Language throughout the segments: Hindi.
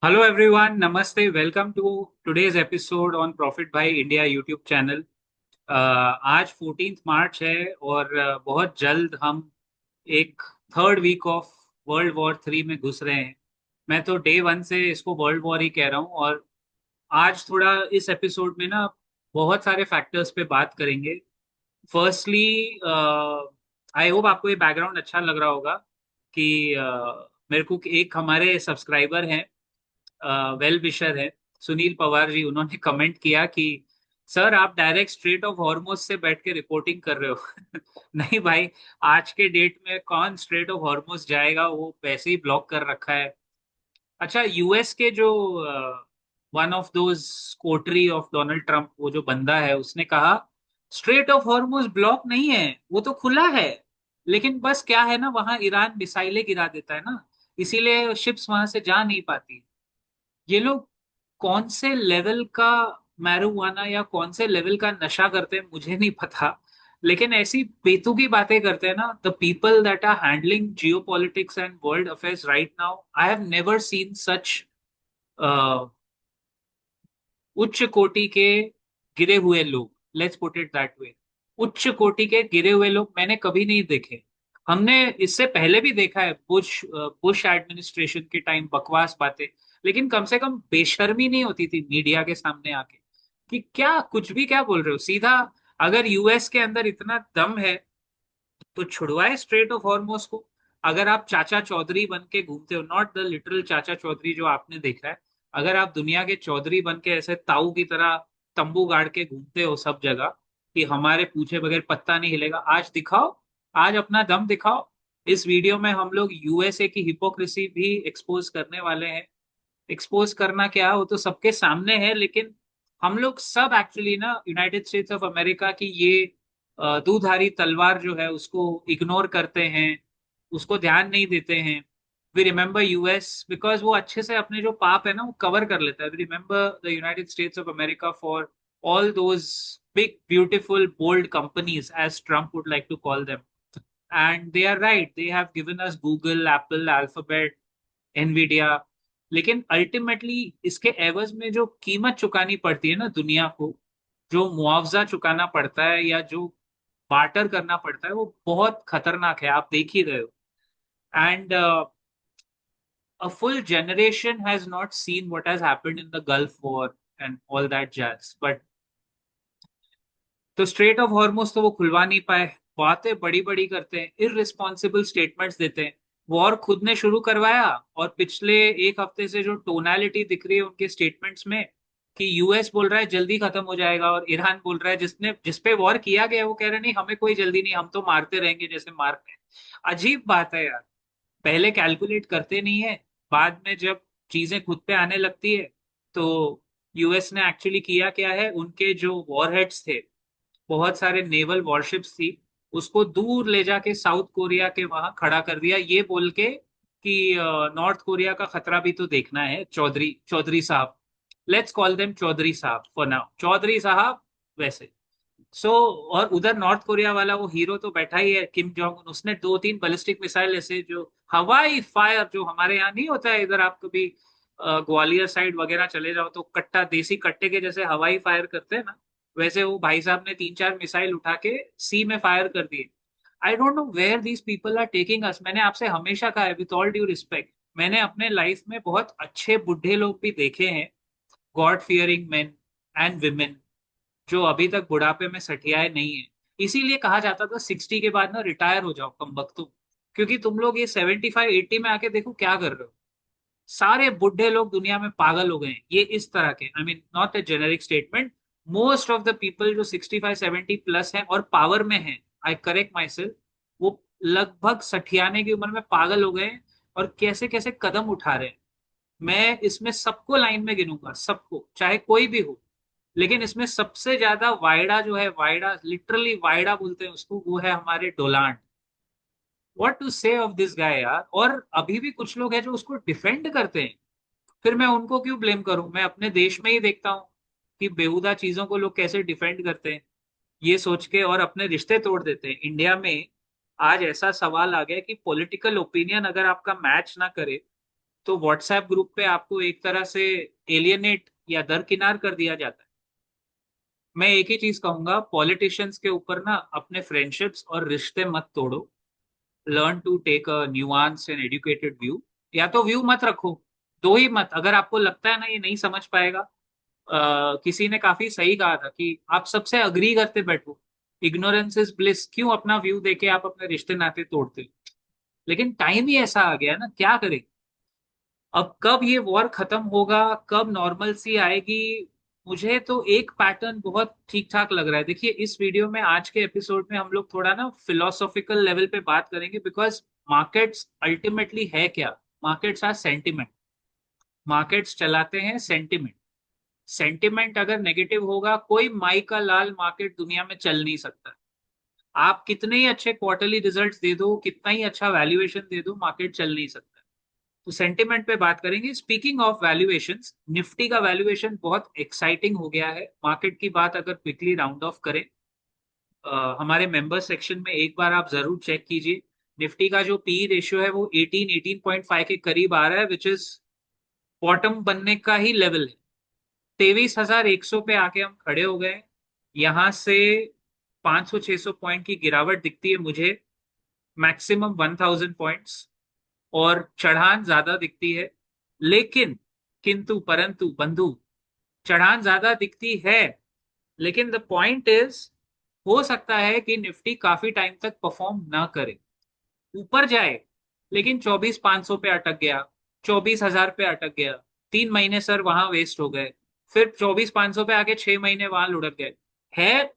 हेलो एवरीवन, नमस्ते। Welcome to today's episode on profit भाई इंडिया यूट्यूब चैनल। आज 14 मार्च है और बहुत जल्द हम एक third week of world war 3 में घुस रहे हैं। मैं तो डे वन से इसको वर्ल्ड वॉर ही कह रहा हूँ। और आज थोड़ा इस एपिसोड में ना बहुत सारे फैक्टर्स पे बात करेंगे। फर्स्टली, आई होप आपको ये बैकग्राउंड अच्छा लग रहा होगा कि मेरे को एक हमारे सब्सक्राइबर हैं, वेल विशर है, सुनील पवार जी। उन्होंने कमेंट किया कि सर आप डायरेक्ट स्ट्रेट ऑफ हॉर्मुज से बैठ के रिपोर्टिंग कर रहे हो। नहीं भाई, आज के डेट में कौन स्ट्रेट ऑफ हॉर्मुज जाएगा, वो वैसे ही ब्लॉक कर रखा है। अच्छा, यूएस के जो one of those Kotri of Donald Trump, वो जो बंदा है, उसने कहा स्ट्रेट ऑफ हॉर्मुज ब्लॉक नहीं है, वो तो खुला है। लेकिन बस क्या है ना, वहां ईरान मिसाइलें गिरा देता है ना, इसीलिए शिप्स वहां से जा नहीं पाती। ये लोग कौन से लेवल का मैरिजुआना या कौन से लेवल का नशा करते हैं मुझे नहीं पता, लेकिन ऐसी बेतुकी बातें करते हैं ना। The people that are handling geopolitics and world affairs right now, I have never seen such उच्च कोटि के गिरे हुए लोग। Let's put it that way. उच्च कोटि के गिरे हुए लोग मैंने कभी नहीं देखे। हमने इससे पहले भी देखा है, बुश बुश एडमिनिस्ट्रेशन के टाइम बकवास बातें, लेकिन कम से कम बेशर्मी नहीं होती थी मीडिया के सामने आके कि क्या कुछ भी क्या बोल रहे हो सीधा। अगर यूएस के अंदर इतना दम है तो छुड़वाए स्ट्रेट ऑफ हॉर्मुज को। अगर आप चाचा चौधरी बन के घूमते हो, नॉट द लिटरल चाचा चौधरी जो आपने देखा है, अगर आप दुनिया के चौधरी बन के ऐसे ताऊ की तरह तंबू गाड़ के घूमते हो सब जगह कि हमारे पूछे बगैर पत्ता नहीं हिलेगा, आज दिखाओ, आज अपना दम दिखाओ। इस वीडियो में हम लोग यूएसए की हिपोक्रेसी भी एक्सपोज करने वाले हैं। एक्सपोज करना क्या, वो तो सबके सामने है, लेकिन हम लोग सब एक्चुअली ना यूनाइटेड स्टेट्स ऑफ अमेरिका की ये दुधारी तलवार जो है उसको इग्नोर करते हैं, उसको ध्यान नहीं देते हैं। वी रिमेंबर यूएस बिकॉज वो अच्छे से अपने जो पाप है ना वो कवर कर लेता है। We remember the United States of America for all those big beautiful bold companies as Trump would like to call them. And they are right, they have given us Google, Apple, Alphabet, Nvidia. लेकिन अल्टीमेटली इसके एवज में जो कीमत चुकानी पड़ती है ना दुनिया को, जो मुआवजा चुकाना पड़ता है या जो बार्टर करना पड़ता है, वो बहुत खतरनाक है, आप देख ही रहे हो। And a full generation has not seen what has happened in the Gulf War and all that jazz. But तो स्ट्रेट ऑफ हॉर्मुज तो वो खुलवा नहीं पाए। बातें बड़ी बड़ी करते हैं, इररिस्पॉन्सिबल स्टेटमेंट्स देते हैं। वॉर खुद ने शुरू करवाया, और पिछले एक हफ्ते से जो टोनालिटी दिख रही है उनके स्टेटमेंट्स में कि यूएस बोल रहा है जल्दी खत्म हो जाएगा, और ईरान बोल रहा है जिसने जिस पे वॉर किया गया है वो कह रहे हैं नहीं हमें कोई जल्दी नहीं, हम तो मारते रहेंगे जैसे मार रहे हैं। अजीब बात है यार। पहले कैलकुलेट करते नहीं है, बाद में जब चीजें खुद पे आने लगती है तो यूएस ने एक्चुअली किया क्या है, उनके जो वॉरहेड्स थे, बहुत सारे नेवल वॉरशिप्स थी, उसको दूर ले जाके साउथ कोरिया के वहां खड़ा कर दिया, ये बोल के कि नॉर्थ कोरिया का खतरा भी तो देखना है। चौधरी चौधरी साहब, लेट्स कॉल देम चौधरी साहब फॉर नाउ, चौधरी साहब वैसे। सो और उधर नॉर्थ कोरिया वाला वो हीरो तो बैठा ही है, किम जोंग उन, उसने दो तीन बैलिस्टिक मिसाइल ऐसे जो हवाई फायर, जो हमारे यहाँ नहीं होता है, इधर आप कभी ग्वालियर साइड वगैरह चले जाओ तो कट्टा, देसी कट्टे के जैसे हवाई फायर करते हैं ना, वैसे वो भाई साहब ने तीन चार मिसाइल उठा के सी में फायर कर दिए। I don't know where these people are taking us. मैंने आपसे हमेशा कहा है, विथ ऑल ड्यू रिस्पेक्ट, मैंने अपने लाइफ में बहुत अच्छे बुढ़े लोग भी देखे हैं, God fearing main and women, जो अभी तक बुढ़ापे में सठियाए नहीं है। इसीलिए कहा जाता था 60 के बाद ना रिटायर हो जाओ कम वक्त, क्योंकि तुम लोग ये 75 80 में आके देखो क्या कर रहे हो। सारे बुढ़े लोग दुनिया में पागल हो गए हैं, ये इस तरह के, I mean not a generic statement. Most of the people जो 65 70 प्लस हैं और पावर में हैं, आई करेक्ट माई सेल्फ, वो लगभग सठियाने की उम्र में पागल हो गए हैं और कैसे कैसे कदम उठा रहे हैं। मैं इसमें सबको लाइन में गिनूंगा, सबको, चाहे कोई भी हो। लेकिन इसमें सबसे ज्यादा वायडा जो है, वायडा लिटरली वायडा बोलते हैं उसको, वो है हमारे डोलांड। व्हाट टू से ऑफ दिस गाय यार। और अभी भी कुछ लोग हैं जो उसको डिफेंड करते हैं, फिर मैं उनको क्यों ब्लेम करूं। मैं अपने देश में ही देखता हूँ कि बेहुदा चीजों को लोग कैसे डिफेंड करते हैं, ये सोच के, और अपने रिश्ते तोड़ देते हैं। इंडिया में आज ऐसा सवाल आ गया कि पॉलिटिकल ओपिनियन अगर आपका मैच ना करे तो व्हाट्सएप ग्रुप पे आपको एक तरह से एलियनेट या दरकिनार कर दिया जाता है। मैं एक ही चीज कहूंगा, पॉलिटिशियंस के ऊपर ना अपने फ्रेंडशिप्स और रिश्ते मत तोड़ो। Learn to take a nuance and educated view. या तो व्यू मत रखो, दो ही मत। अगर आपको लगता है ना ये नहीं समझ पाएगा, किसी ने काफी सही कहा था कि आप सबसे अग्री करते बैठो, इग्नोरेंस इज ब्लिस। क्यों अपना व्यू देके आप अपने रिश्ते नाते तोड़ते हो? लेकिन टाइम ही ऐसा आ गया है ना, क्या करें। अब कब ये वॉर खत्म होगा, कब नॉर्मल सी आएगी? मुझे तो एक पैटर्न बहुत ठीक ठाक लग रहा है। देखिए, इस वीडियो में, आज के एपिसोड में हम लोग थोड़ा ना फिलोसॉफिकल लेवल पे बात करेंगे, बिकॉज मार्केट्स अल्टीमेटली है क्या? Markets are sentiment. मार्केट्स चलाते हैं सेंटिमेंट। सेंटिमेंट अगर नेगेटिव होगा, कोई माई का लाल मार्केट दुनिया में चल नहीं सकता। आप कितने ही अच्छे क्वार्टरली रिजल्ट्स दे दो, कितना ही अच्छा वैल्यूएशन दे दो, मार्केट चल नहीं सकता। तो सेंटिमेंट पे बात करेंगे। स्पीकिंग ऑफ वैल्यूएशंस, निफ्टी का वैल्यूएशन बहुत एक्साइटिंग हो गया है। मार्केट की बात अगर क्विकली राउंड ऑफ करें, हमारे मेंबर सेक्शन में एक बार आप जरूर चेक कीजिए। निफ्टी का जो पी रेशियो है वो 18.5 के करीब आ रहा है, विच इज बॉटम बनने का ही लेवल है। 23,100 पे आके हम खड़े हो गए। यहां से 500-600 पॉइंट की गिरावट दिखती है मुझे, मैक्सिमम 1000 पॉइंट्स, और चढ़ान ज्यादा दिखती है। लेकिन, किंतु परंतु बंधु, चढ़ान ज्यादा दिखती है, लेकिन द पॉइंट इज, हो सकता है कि निफ्टी काफी टाइम तक परफॉर्म ना करे, ऊपर जाए, लेकिन 24,500 पे अटक गया, 24,000 पे अटक गया। 3 महीने सर वहां वेस्ट हो गए। फिर 24,500 पे आके 6 महीने वहां लुढ़क गए। है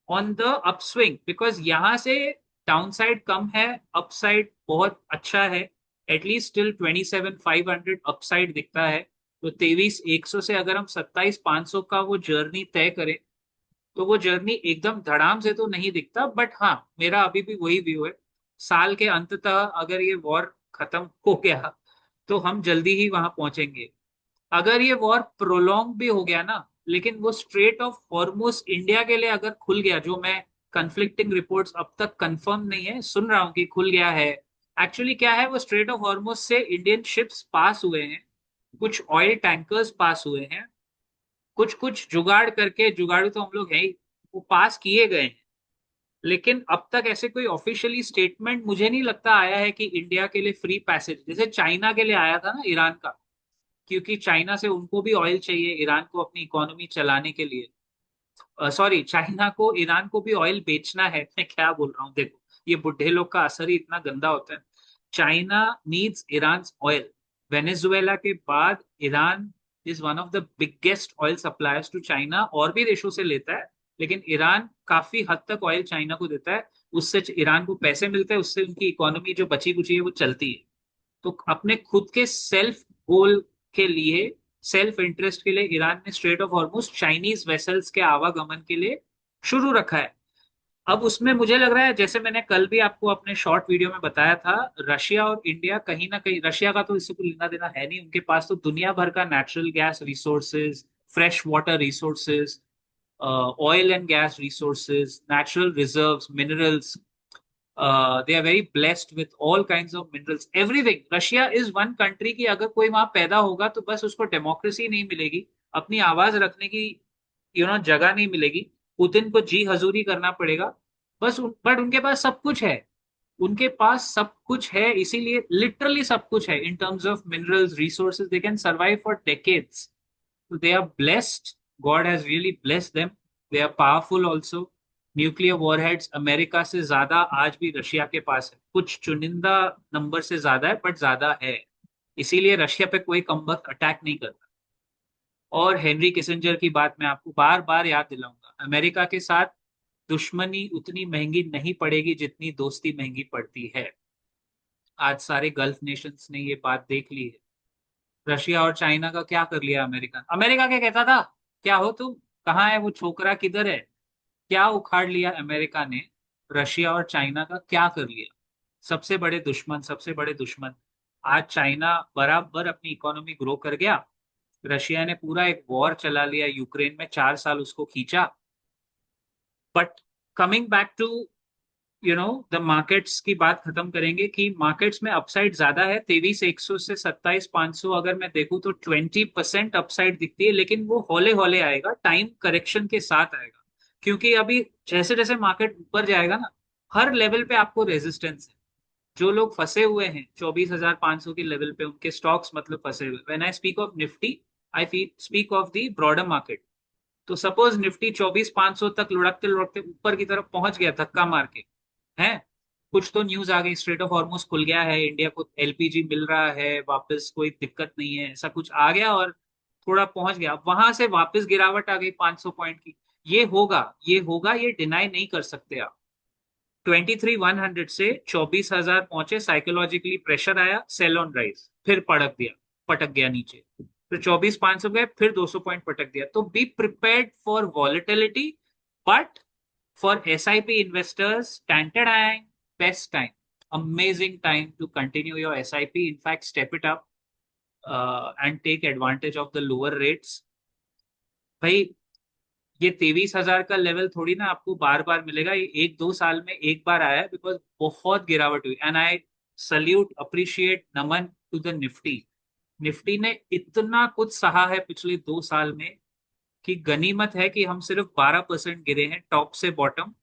ऑन द अपस्विंग, बिकॉज यहां से डाउनसाइड कम है, अपसाइड बहुत अच्छा है। एटलीस्ट स्टिल 27,500 अपसाइड दिखता है। तो 23,100 से अगर हम 27,500 का वो जर्नी तय करें, तो वो जर्नी एकदम धड़ाम से तो नहीं दिखता, बट हाँ, मेरा अभी भी वही व्यू है। साल के अंततः अगर ये वॉर खत्म हो गया, तो हम जल्दी ही वहां पहुंचेंगे। अगर ये वॉर प्रोलॉन्ग भी हो गया ना, लेकिन वो स्ट्रेट ऑफ हॉर्मुज इंडिया के लिए अगर खुल गया, जो मैं, कंफ्लिक्टिंग रिपोर्ट्स अब तक कंफर्म नहीं है, सुन रहा हूं कि खुल गया है। एक्चुअली क्या है, वो स्ट्रेट ऑफ हॉर्मुज से इंडियन शिप्स पास हुए हैं, कुछ ऑयल टैंकर्स पास हुए हैं, कुछ कुछ जुगाड़ करके, जुगाड़ू तो हम लोग हैं ही, वो पास किए गए हैं। लेकिन अब तक ऐसे कोई ऑफिशियली स्टेटमेंट मुझे नहीं लगता आया है कि इंडिया के लिए फ्री पैसेज, जैसे चाइना के लिए आया था ना, ईरान का। क्योंकि चाइना से उनको भी ऑयल चाहिए ईरान को अपनी इकोनॉमी चलाने के लिए। सॉरी, चाइना को ईरान को भी ऑयल बेचना है। मैं क्या बोल रहा हूँ, देखो, ये बुढ़े लोग का असर ही इतना गंदा होता है। China needs Iran oil. Venezuela के बाद Iran is one of the biggest oil suppliers to China, और भी देशों से लेता है, लेकिन ईरान काफी हद तक ऑयल चाइना को देता है। उससे ईरान को पैसे मिलते हैं, उससे उनकी इकोनॉमी जो बची कुची है वो चलती है। तो अपने खुद के सेल्फ गोल के लिए, सेल्फ इंटरेस्ट के लिए, ईरान ने straight of Hormuz Chinese vessels के आवागमन के लिए शुरू रखा है। अब उसमें मुझे लग रहा है, जैसे मैंने कल भी आपको अपने शॉर्ट वीडियो में बताया था, रशिया और इंडिया कहीं ना कहीं, रशिया का तो इससे कोई लेना देना है नहीं, उनके पास तो दुनिया भर का natural gas resources, fresh water resources, oil and gas resources, natural reserves, minerals, they are very blessed with all kinds of minerals, everything. Russia is one country की, अगर कोई वहां पैदा होगा तो बस उसको डेमोक्रेसी नहीं मिलेगी, अपनी आवाज रखने की जगह नहीं मिलेगी, पुतिन को जी हजूरी करना पड़ेगा। बट उनके पास सब कुछ है। उनके पास सब कुछ है, इसीलिए लिटरली सब कुछ है in terms of minerals, resources, they can survive for decades. So they are blessed. God has really blessed them. They are powerful also. Nuclear warheads America से ज्यादा आज भी रशिया के पास है, कुछ चुनिंदा नंबर से ज्यादा है, बट ज्यादा है। इसीलिए रशिया पे कोई कमबख्त अटैक नहीं करता। और हेनरी किसिंजर की बात मैं आपको बार बार याद दिलाऊंगा, अमेरिका के साथ दुश्मनी उतनी महंगी नहीं पड़ेगी जितनी दोस्ती महंगी पड़ती है। आज सारे गल्फ नेशंस ने ये बात देख ली है। रशिया और चाइना का क्या कर लिया अमेरिका? अमेरिका क्या कहता था, क्या हो तुम, कहाँ है वो छोकरा, किधर है? क्या उखाड़ लिया अमेरिका ने? रशिया और चाइना का क्या कर लिया? सबसे बड़े दुश्मन, सबसे बड़े दुश्मन। आज चाइना बराबर अपनी इकोनॉमी ग्रो कर गया, रशिया ने पूरा एक वॉर चला लिया यूक्रेन में, 4 साल उसको खींचा। But coming back to the markets की बात खत्म करेंगे कि मार्केट्स में अपसाइड ज्यादा है। 23,100 से 27,500 अगर मैं देखूं तो 20% अपसाइड दिखती है, लेकिन वो हौले हौले आएगा, टाइम करेक्शन के साथ आएगा। क्योंकि अभी जैसे जैसे मार्केट ऊपर जाएगा ना, हर लेवल पे आपको रेजिस्टेंस है। जो लोग फंसे हुए हैं 24,500 के लेवल पे, उनके स्टॉक्स मतलब फंसे हुए। When I speak of Nifty, I speak of the broader market. तो सपोज निफ्टी 24,500 तक लुढ़कते लुढ़कते ऊपर की तरफ पहुंच गया धक्का मार के, है, कुछ तो न्यूज आ गई, स्ट्रेट ऑफ हॉर्मुज खुल गया है, इंडिया को एलपीजी मिल रहा है वापस, कोई दिक्कत नहीं है, ऐसा कुछ आ गया और थोड़ा पहुंच गया, वहां से वापस गिरावट आ गई 500 पॉइंट की। ये होगा, ये होगा, ये डिनाई नहीं कर सकते आप। 23,100 से 24,000 पहुंचे, साइकोलॉजिकली प्रेशर आया, सेल ऑन राइज, फिर पटक गया नीचे, फिर 24,500 गए, फिर 200 पॉइंट पटक दिया। तो be prepared for volatility, but for SIP investors, time, best time, amazing time to continue your SIP. In fact, step it up and take advantage of the lower rates. भाई, ये 23,000 का लेवल थोड़ी ना आपको बार बार मिलेगा, ये 1-2 साल में एक बार आया है, बिकॉज बहुत गिरावट हुई। एंड आई सल्यूट, अप्रिशिएट, नमन टू द निफ्टी। निफ्टी ने इतना कुछ सहा है पिछले 2 साल में कि गनीमत है कि हम सिर्फ 12% गिरे हैं टॉप से बॉटम।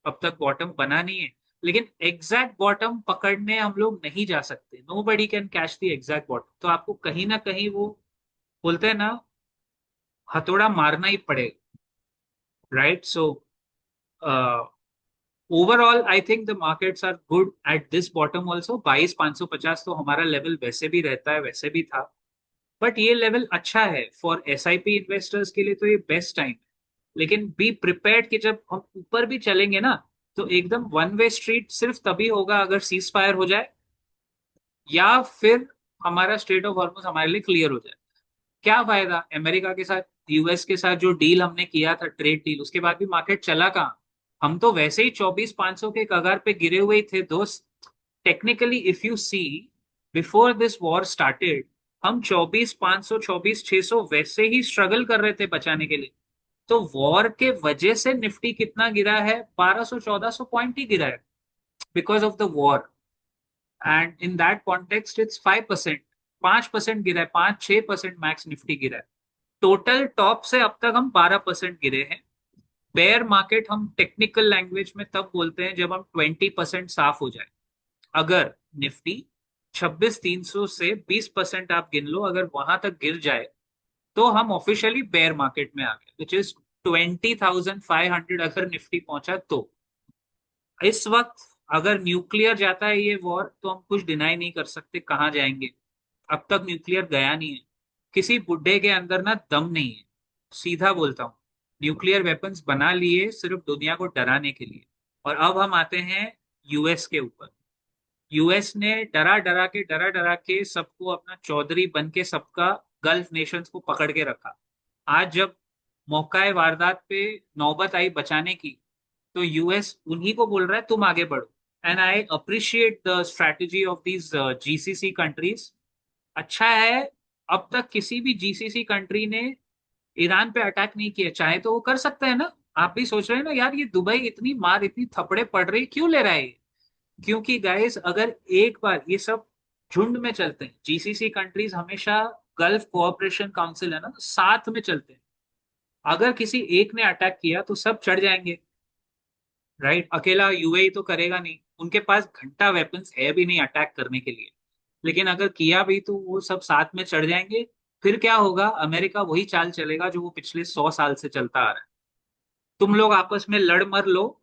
अब तक बॉटम बना नहीं है, लेकिन एग्जैक्ट बॉटम पकड़ने हम लोग नहीं जा सकते। Nobody can catch the exact bottom. तो आपको कहीं ना कहीं वो बोलते हैं ना, हथौड़ा मारना ही पड़ेगा, right? So overall I think the markets are good at this bottom also. 22,550 तो हमारा लेवल वैसे भी रहता है, वैसे भी था, बट ये लेवल अच्छा है फॉर SIP इन्वेस्टर्स के लिए, तो ये बेस्ट टाइम है। लेकिन बी प्रिपेयर्ड कि जब हम ऊपर भी चलेंगे ना, तो एकदम वन वे स्ट्रीट सिर्फ तभी होगा अगर सीज फायर हो जाए, या फिर हमारा स्ट्रेट ऑफ हॉर्मुज हमारे लिए क्लियर हो जाए। क्या फायदा अमेरिका के साथ, US के साथ जो डील हमने किया था, ट्रेड डील, उसके बाद भी मार्केट चला कहाँ? हम तो वैसे ही 24,500 के कगार पे गिरे हुए ही थे दोस्त। Technically if you see, before this war started, हम 24,500, 24,600 वैसे ही स्ट्रगल कर रहे थे बचाने के लिए। तो वॉर के वजह से निफ्टी कितना गिरा है? 1,200-1,400 पॉइंट ही गिरा है, because of the war. And in that context it's 5%, 5% गिरा है, 5-6% मैक्स निफ्टी गिरा है। टोटल टॉप से अब तक हम 12% गिरे हैं। बेयर मार्केट हम टेक्निकल लैंग्वेज में तब बोलते हैं जब हम 20% साफ हो जाए। अगर निफ्टी 26,300 से 20% आप गिन लो, अगर वहां तक गिर जाए तो हम ऑफिशियली बेयर मार्केट में आ गए, विच इज 20,500 अगर निफ्टी पहुंचा तो। इस वक्त अगर न्यूक्लियर जाता है ये वॉर, तो हम कुछ डिनाई नहीं कर सकते कहाँ जाएंगे। अब तक न्यूक्लियर गया नहीं है, किसी बुड्ढे के अंदर ना दम नहीं है, सीधा बोलता हूँ। न्यूक्लियर वेपन्स बना लिए सिर्फ दुनिया को डराने के लिए। और अब हम आते हैं US के ऊपर। US ने डरा डरा के सबको अपना चौधरी बन के सबका, गल्फ नेशंस को पकड़ के रखा। आज जब मौका वारदात पे नौबत आई बचाने की, तो US उन्हीं को बोल रहा है तुम आगे बढ़ो। And I appreciate the strategy of these GCC countries. अच्छा है, अब तक किसी भी GCC कंट्री ने ईरान पे अटैक नहीं किया, चाहे तो वो कर सकते हैं ना। आप भी सोच रहे हैं ना यार, ये दुबई इतनी मार, इतनी थपड़े पड़ रही, क्यों ले रहा है ये? क्योंकि गाइस, अगर एक बार ये सब झुंड में चलते हैं, GCC कंट्रीज हमेशा, गल्फ कोऑपरेशन काउंसिल है ना, तो साथ में चलते हैं। अगर किसी एक ने अटैक किया तो सब चढ़ जाएंगे, राइट? अकेला UAE तो करेगा नहीं, उनके पास घंटा वेपन्स है भी नहीं अटैक करने के लिए। लेकिन अगर किया भी तो वो सब साथ में चढ़ जाएंगे। फिर क्या होगा? अमेरिका वही चाल चलेगा जो वो पिछले 100 साल से चलता आ रहा है। तुम लोग आपस में लड़ मर लो,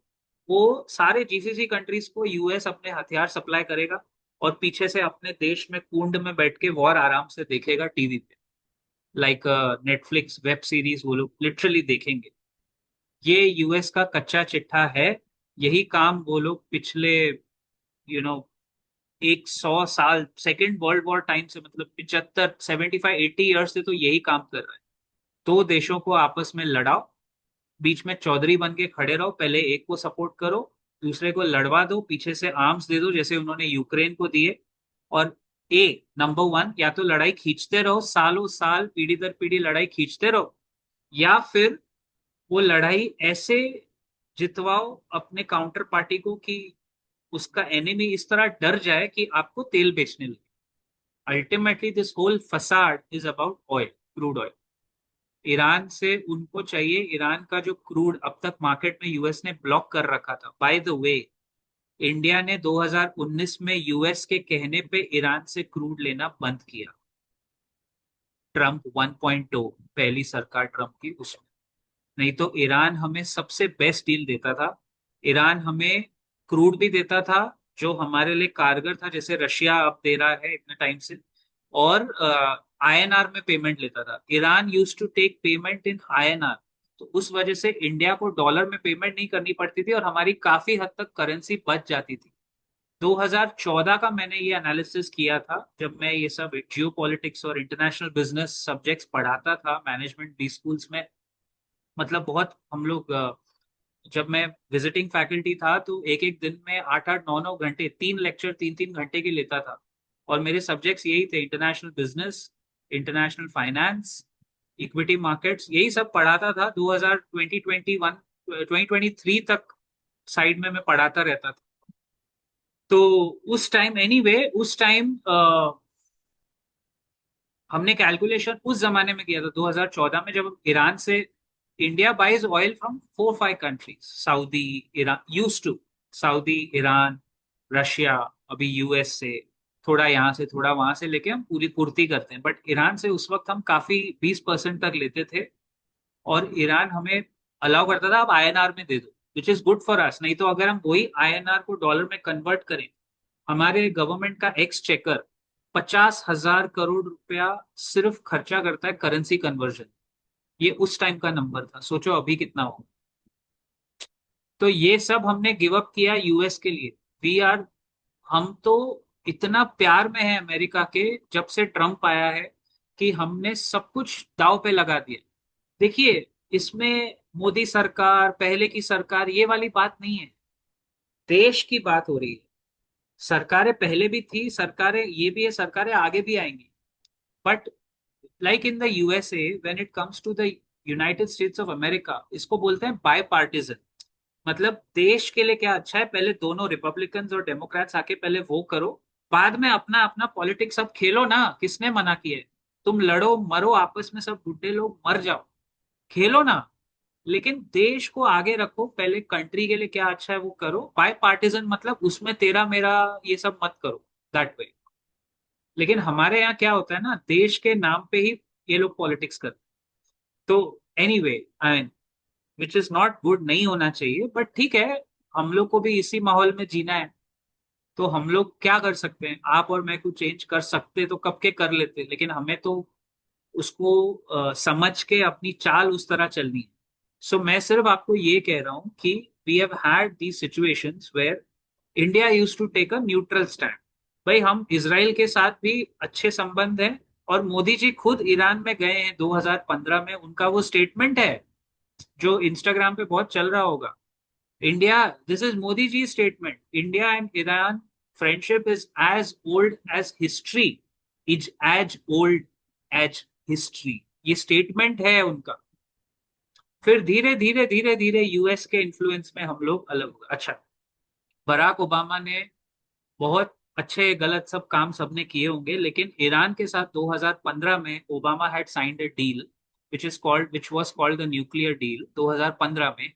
वो सारे GCC कंट्रीज को US अपने हथियार सप्लाई करेगा, और पीछे से अपने देश में कुंड में बैठ के वॉर आराम से देखेगा टीवी पे, लाइक नेटफ्लिक्स वेब सीरीज वो लोग लिटरली देखेंगे। ये US का कच्चा चिट्ठा है। यही काम वो लोग पिछले, यू नो 100 साल, सेकेंड वर्ल्ड वॉर टाइम से, मतलब 75, 75-80 ईयर्स से तो यही काम कर रहा है। दो देशों को आपस में लड़ाओ, बीच में चौधरी बन के खड़े रहो, पहले एक को सपोर्ट करो, दूसरे को लड़वा दो, पीछे से आर्म्स दे दो जैसे उन्होंने यूक्रेन को दिए। और नंबर वन, या तो लड़ाई खींचते रहो, सालों साल पीढ़ी दर पीढ़ी लड़ाई खींचते रहो, या फिर वो लड़ाई ऐसे जितवाओ अपने काउंटर पार्टी को कि उसका एनिमी इस तरह डर जाए कि आपको तेल बेचने लगे। Ultimately this whole facade is about oil, crude oil. Iran से उनको चाहिए, ईरान का जो क्रूड अब तक मार्केट में यूएस ने ब्लॉक कर रखा था। बाय द वे, इंडिया ने 2019 में यूएस के कहने पे ईरान से क्रूड लेना बंद किया। ट्रम्प 1.2, पहली सरकार ट्रम्प की, उसमें। नहीं तो ईरान हमें सबसे बेस्ट डील देता था। ईरान हमें क्रूड भी देता था जो हमारे लिए कारगर था, जैसे रशिया अब दे रहा है इतने टाइम से। और आईएनआर में पेमेंट लेता था। Iran use to take payment in INR, तो उस वजह से इंडिया को डॉलर में पेमेंट नहीं करनी पड़ती थी और हमारी काफी हद तक करेंसी बच जाती थी। 2014 का मैंने ये एनालिसिस किया था जब मैं ये सब जियो पॉलिटिक्स और इंटरनेशनल बिजनेस सब्जेक्ट्स पढ़ाता था मैनेजमेंट बी स्कूल्स में। मतलब बहुत हम लोग जब मैं विजिटिंग फैकल्टी था तो एक एक दिन में 8-8 9 9 घंटे, 3 लेक्चर 3 3 घंटे की लेता था। और मेरे सब्जेक्ट्स यही थे, international business, international finance, equity markets, यही सब पढ़ाता था। 2023 तक साइड में मैं पढ़ाता रहता था। तो उस टाइम एनीवे, उस टाइम हमने कैलकुलेशन उस जमाने में किया था 2014 में, जब ईरान से India buys oil from 4 5 countries, Saudi, Iran, use to Saudi, Iran, Russia, अभी यूएस से, थोड़ा यहाँ से थोड़ा वहां से लेके हम पूरी पूर्ति करते हैं। बट ईरान से उस वक्त हम काफी 20% तक लेते थे। और ईरान हमें अलाउ करता था आप आईएनआर में दे दो, which is good for us. नहीं तो अगर हम वही आईएनआर को डॉलर में कन्वर्ट करें, हमारे गवर्नमेंट का एक्स चेकर 50,000 करोड़ रुपया सिर्फ खर्चा करता है करेंसी कन्वर्जन। ये उस टाइम का नंबर था, सोचो अभी कितना हो। तो ये सब हमने गिव अप किया यूएस के लिए। वी आर, हम तो इतना प्यार में है अमेरिका के जब से ट्रम्प आया है कि हमने सब कुछ दांव पे लगा दिया। देखिए, इसमें मोदी सरकार, पहले की सरकार, ये वाली बात नहीं है। देश की बात हो रही है। सरकारें पहले भी थी, सरकारें ये भी है, सरकारें आगे भी आएंगी। But like in the USA, when it comes to the United States of America, इसको बोलते हैं बाय पार्टीजन। मतलब देश के लिए क्या अच्छा है, पहले दोनों रिपब्लिकन्स और डेमोक्रेट्स आके पहले वो करो, बाद में अपना अपना पॉलिटिक्स अब खेलो ना। किसने मना किया है? तुम लड़ो मरो आपस में, सब बुढ़े लोग मर जाओ, खेलो ना। लेकिन देश को आगे रखो, पहले कंट्री के लिए क्या अच्छा है वो करो। बाय पार्टीजन मतलब उसमें तेरा मेरा ये सब मत करो, दैट वे। लेकिन हमारे यहाँ क्या होता है ना, देश के नाम पे ही ये लोग पॉलिटिक्स करते हैं। तो anyway, I mean, which is not good, नहीं होना चाहिए, बट ठीक है। हम लोग को भी इसी माहौल में जीना है। तो हम लोग क्या कर सकते हैं? आप और मैं कुछ चेंज कर सकते तो कब के कर लेते, लेकिन हमें तो उसको समझ के अपनी चाल उस तरह चलनी है। सो मैं सिर्फ आपको ये कह रहा हूं कि we have had the situations where India use to take a neutral stand. भाई, हम इसराइल के साथ भी अच्छे संबंध हैं। और मोदी जी खुद ईरान में गए हैं 2015 में, उनका वो स्टेटमेंट है जो इंस्टाग्राम पे बहुत चल रहा होगा। India, this is Modi ji statement, India and Iran friendship is as old as history, is as old as history. ये स्टेटमेंट है उनका। फिर धीरे धीरे धीरे धीरे यूएस के इन्फ्लुएंस में हम लोग अलग हो गए। अच्छा, बराक ओबामा ने बहुत अच्छे गलत सब काम सबने किए होंगे, लेकिन ईरान के साथ 2015 में Obama had signed a deal which was called the nuclear deal 2015 में,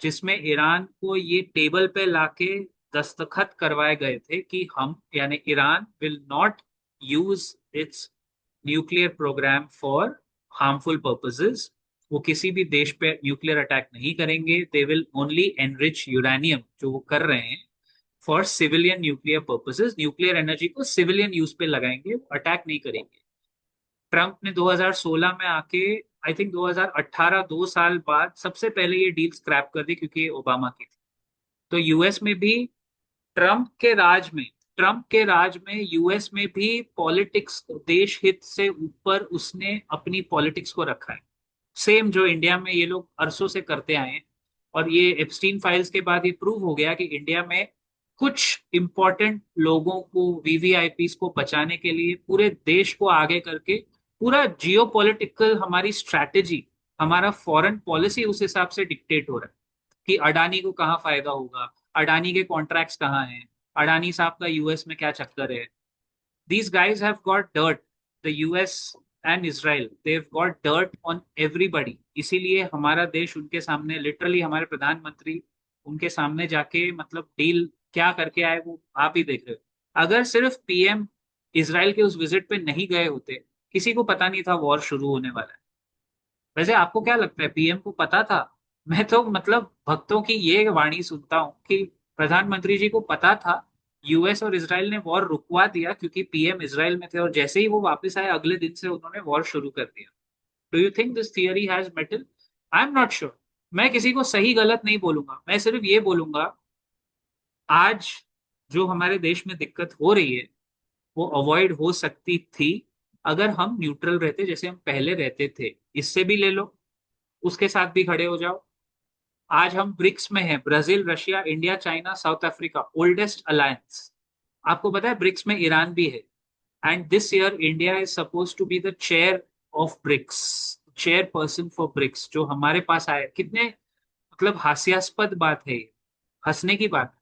जिसमें ईरान को ये टेबल पे लाके दस्तखत करवाए गए थे कि हम, यानी Iran will not use its nuclear program for harmful purposes. वो किसी भी देश पे न्यूक्लियर अटैक नहीं करेंगे। They will only enrich uranium, जो वो कर रहे हैं, for civilian nuclear purposes. Nuclear energy को सिविलियन यूज पे लगाएंगे, अटैक नहीं करेंगे। ट्रंप ने 2016 में आके, आई थिंक 2018, 2 साल बाद सबसे पहले ये डील स्क्रैप कर दी क्योंकि ये ओबामा की थी। तो यूएस में भी ट्रंप के राज में ट्रंप के राज में यूएस में भी पॉलिटिक्स, देश हित से ऊपर उसने अपनी पॉलिटिक्स को रखा है। सेम जो इंडिया में ये लोग अरसों से करते आए हैं। और ये एप्स्टीन फाइल्स के बाद ये प्रूव हो गया कि इंडिया में कुछ इंपॉर्टेंट लोगों को, वीवीआईपीस को बचाने के लिए पूरे देश को आगे करके पूरा जियो पॉलिटिकल हमारी स्ट्रैटेजी, हमारा फॉरेन पॉलिसी उस हिसाब से डिक्टेट हो रहा है। कि अडानी को कहाँ फायदा होगा, अडानी के कॉन्ट्रैक्ट्स कहाँ हैं, अडानी साहब का यूएस में क्या चक्कर है। These guys have got dirt. The US and Israel, they've got dirt on everybody. इसीलिए हमारा देश उनके सामने, लिटरली हमारे प्रधानमंत्री उनके सामने जाके मतलब डील क्या करके आए वो आप ही देख रहे हो। अगर सिर्फ पीएम इसराइल के उस विजिट पे नहीं गए होते, किसी को पता नहीं था वॉर शुरू होने वाला है। वैसे आपको क्या लगता है, पीएम को पता था? मैं तो मतलब भक्तों की ये वाणी सुनता हूँ कि प्रधानमंत्री जी को पता था, यूएस और इसराइल ने वॉर रुकवा दिया क्योंकि पीएम इसराइल में थे, और जैसे ही वो वापस आए अगले दिन से उन्होंने वॉर शुरू कर दिया। Do you think this theory has metal? I am not sure. मैं किसी को सही गलत नहीं बोलूंगा, मैं सिर्फ ये बोलूंगा आज जो हमारे देश में दिक्कत हो रही है वो अवॉइड हो सकती थी अगर हम न्यूट्रल रहते, जैसे हम पहले रहते थे। इससे भी ले लो, उसके साथ भी खड़े हो जाओ। आज हम ब्रिक्स में हैं, Brazil, Russia, India, China, South Africa, oldest alliance. आपको पता है ब्रिक्स में ईरान भी है। And this year India is suppose to be the chair of BRICS, chairperson for BRICS, जो हमारे पास आए। कितने मतलब हास्यास्पद बात है ये, हंसने की बात।